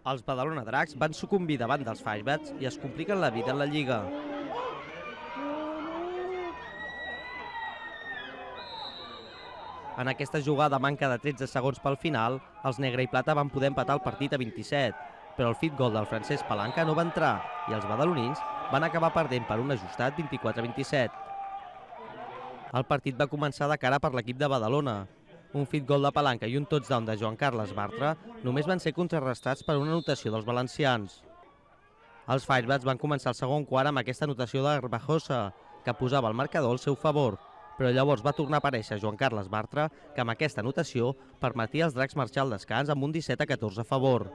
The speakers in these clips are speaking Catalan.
Els Badalona Dracs van sucumbir davant dels Firebats i es compliquen la vida en la Lliga. En aquesta jugada manca de 13 segons pel final, els negre i plata van poder empatar el partit a 27, però el fit gol del Francesc Palanca no va entrar i els badalonins van acabar perdent per un ajustat 24-27. El partit va començar de cara per l'equip de Badalona. Un fit gol de Palanca i un touchdown de Joan Carles Bartra només van ser contrarrestats per una anotació dels valencians. Els Firebats van començar el segon quart amb aquesta anotació de Garbajosa, que posava el marcador al seu favor, però llavors va tornar a aparèixer Joan Carles Bartra, que amb aquesta anotació permetia als Dracs marxar al descans amb un 17-14 a favor.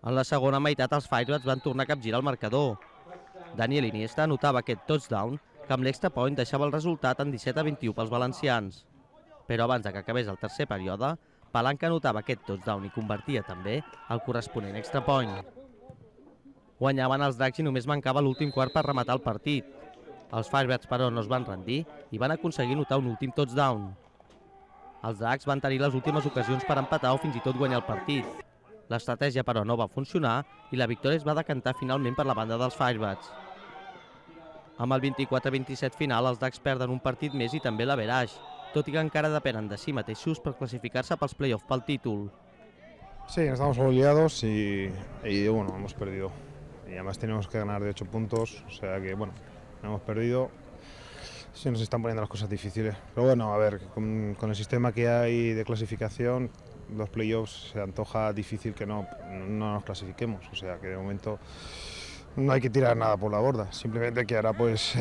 En la segona meitat els Firebats van tornar a capgirar el marcador. Daniel Iniesta anotava aquest touchdown que amb l'extra point deixava el resultat en 17-21 pels valencians. Però abans que acabés el tercer període, Palanca anotava aquest touchdown i convertia també el corresponent extra point. Guanyaven els Dracs i només mancava l'últim quart per rematar el partit. Els Firebats, però, no es van rendir i van aconseguir notar un últim touchdown. Els Dracs van tenir les últimes ocasions per empatar o fins i tot guanyar el partit. L'estratègia, però, no va funcionar i la victòria es va decantar finalment per la banda dels Firebats. Amb el 24-27 final, els Dracs perden un partit més i també l'average, tot i que encara depenen de si mateixos per classificar-se pels play-off pel títol. Sí, estamos obligados y bueno, hemos perdido. Y además tenemos que ganar de 8 puntos, o sea que bueno, hemos perdido. Sí, nos están poniendo las cosas difíciles. Pero bueno, a ver, con el sistema que hay de clasificación, los playoffs se antoja difícil que no nos clasifiquemos, o sea que de momento no hay que tirar nada por la borda, simplemente que ahora pues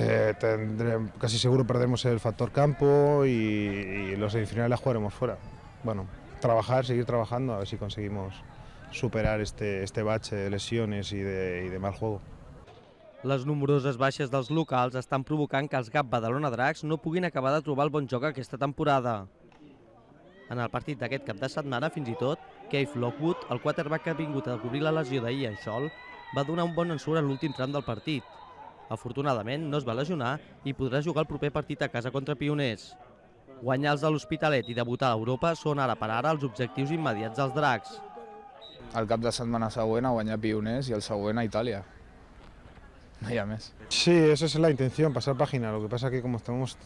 casi seguro perdemos el factor campo y los semifinales jugaremos fuera. Bueno, seguir trabajando, a ver si conseguimos superar este bache de lesiones y de mal juego. Les nombroses baixes dels locals estan provocant que els GAP Badalona Dracs no puguin acabar de trobar el bon joc aquesta temporada. En el partit d'aquest cap de setmana, fins i tot, Keith Lockwood, el quarterback que ha vingut a cobrir la lesió d'ahir a Eixol, va donar un bon ensurt en l'últim tram del partit. Afortunadament, no es va lesionar i podrà jugar el proper partit a casa contra Pioners. Guanyar els de l'Hospitalet i debutar a Europa són ara per ara els objectius immediats dels Dracs. El cap de setmana següent a guanyar Pioners i el següent a Itàlia. No hi ha més. Sí, esa es la intención, pasar página. Lo que pasa es que como estamos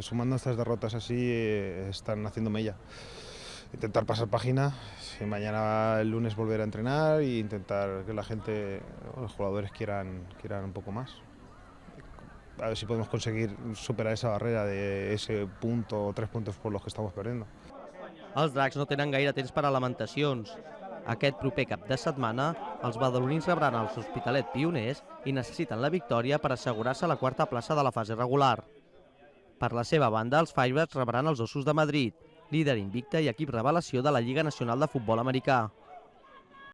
sumando estas derrotas así, están haciendo mella. Intentar pasar página y mañana el lunes volver a entrenar e intentar que la gente, los jugadores quieran un poco más. A ver si podemos conseguir superar esa barrera de ese punto o 3 puntos por los que estamos perdiendo. Els Dracs no tenen gaire temps per a lamentacions. Aquest proper cap de setmana, els badalonins rebran els Hospitalet Pioners i necessiten la victòria per assegurar-se la quarta plaça de la fase regular. Per la seva banda, els Firebats rebran els Ossos de Madrid, líder invicte i equip revelació de la Lliga Nacional de Futbol Americà.